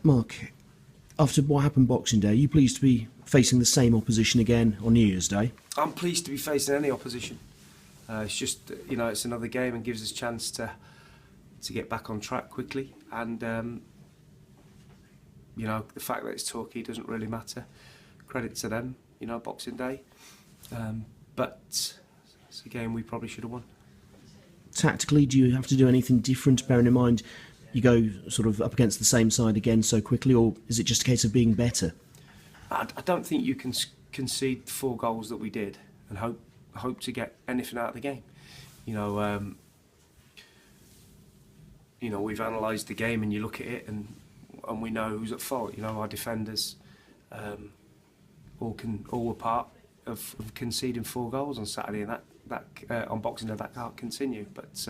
Mark, after what happened Boxing Day, are you pleased to be facing the same opposition again on New Year's Day? I'm pleased to be facing any opposition. It's just, it's another game and gives us a chance to get back on track quickly. And, the fact that it's Torquay doesn't really matter. Credit to them, Boxing Day. But it's a game we probably should have won. Tactically, do you have to do anything different, bearing in mind you go sort of up against the same side again so quickly, or is it just a case of being better? I don't think you can concede 4 goals that we did and hope to get anything out of the game. We've analysed the game and you look at it and we know who's at fault. Our defenders all were part of conceding 4 goals on Saturday, and that on Boxing Day that can't continue. But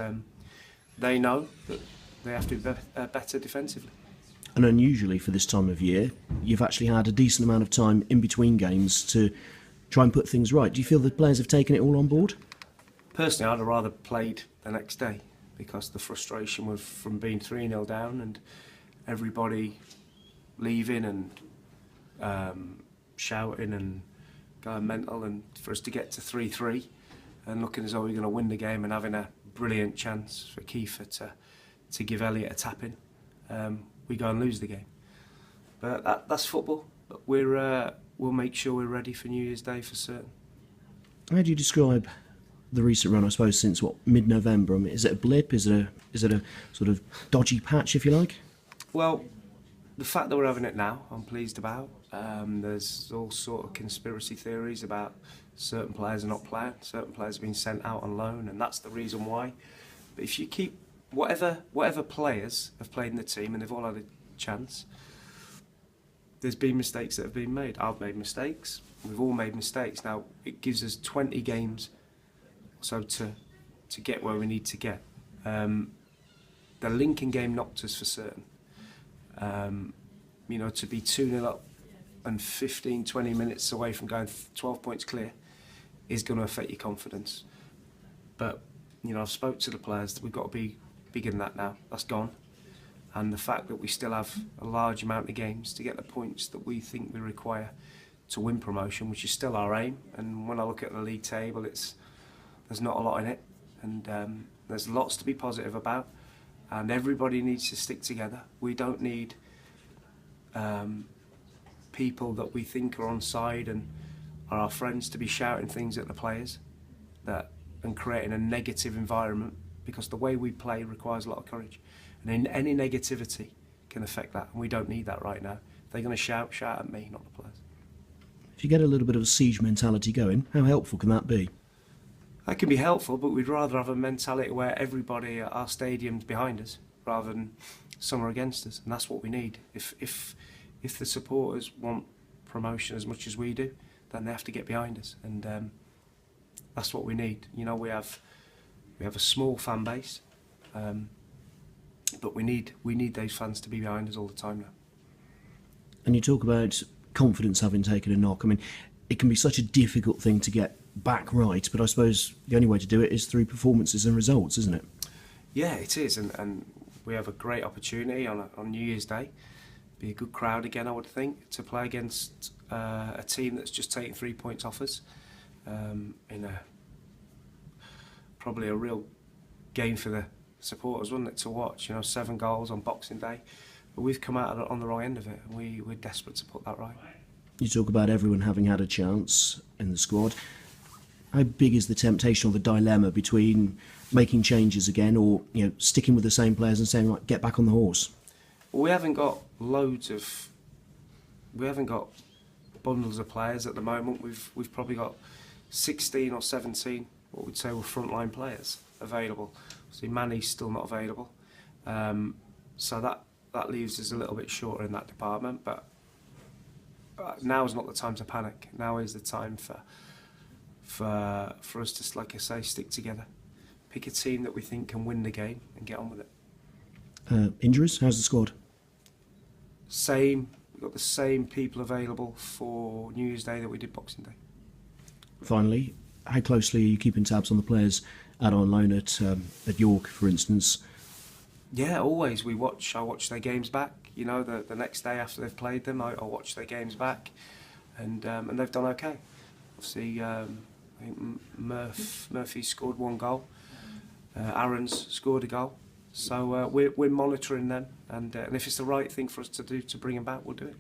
they know that they have to be better defensively. And unusually for this time of year, you've actually had a decent amount of time in between games to try and put things right. Do you feel the players have taken it all on board? Personally, I'd have rather played the next day, because the frustration was from being 3-0 down and everybody leaving and shouting and going mental, and for us to get to 3-3 and looking as though we're going to win the game and having a brilliant chance for Kiefer to give Elliott a tap-in, we go and lose the game. But that's football. But we'll make sure we're ready for New Year's Day for certain. How do you describe the recent run, I suppose, since mid-November? I mean, is it a blip? Is it a sort of dodgy patch, if you like? Well, the fact that we're having it now, I'm pleased about. There's all sort of conspiracy theories about certain players are not playing, certain players have been sent out on loan, and that's the reason why. But if you keep whatever players have played in the team, and they've all had a chance, there's been mistakes that have been made. I've made mistakes. We've all made mistakes. Now, it gives us 20 games so to get where we need to get. The Lincoln game knocked us for certain. To be 2-0 up and 15, 20 minutes away from going 12 points clear is going to affect your confidence. But, I've spoke to the players that we've got to be bigger than that now. That's gone. And the fact that we still have a large amount of games to get the points that we think we require to win promotion, which is still our aim. And when I look at the league table, there's not a lot in it. And there's lots to be positive about. And everybody needs to stick together. We don't need people that we think are on side and are our friends to be shouting things at the players and creating a negative environment, because the way we play requires a lot of courage. And any negativity can affect that, and we don't need that right now. If they're going to shout at me, not the players. If you get a little bit of a siege mentality going, how helpful can that be? That can be helpful, but we'd rather have a mentality where everybody at our stadium's behind us rather than some are against us, and that's what we need. If the supporters want promotion as much as we do, then they have to get behind us, and that's what we need. We have a small fan base, but we need those fans to be behind us all the time now. And you talk about confidence having taken a knock. I mean, it can be such a difficult thing to get back right, but I suppose the only way to do it is through performances and results, isn't it? Yeah, it is, and we have a great opportunity on New Year's Day. Be a good crowd again, I would think, to play against a team that's just taken 3 points off us in probably a real game for the supporters, wasn't it, to watch? 7 goals on Boxing Day, but we've come out on the wrong end of it, and we're desperate to put that right. You talk about everyone having had a chance in the squad. How big is the temptation or the dilemma between making changes again, or sticking with the same players and saying, right, get back on the horse? Well, we haven't got bundles of players at the moment. We've probably got 16 or 17 what we'd say were frontline players available. See, Manny's still not available, so that leaves us a little bit shorter in that department. But now is not the time to panic. Now is the time for us to, like I say, stick together, pick a team that we think can win the game and get on with it. Injuries? How's the squad? Same. We've got the same people available for New Year's Day that we did Boxing Day. Finally, how closely are you keeping tabs on the players out on loan at York, for instance? Yeah, always. I watch their games back. You know, the next day after they've played them, I watch their games back, and they've done okay. Obviously, I think Murphy scored 1 goal. Aaron's scored a goal. So we're monitoring them, and if it's the right thing for us to do to bring them back, we'll do it.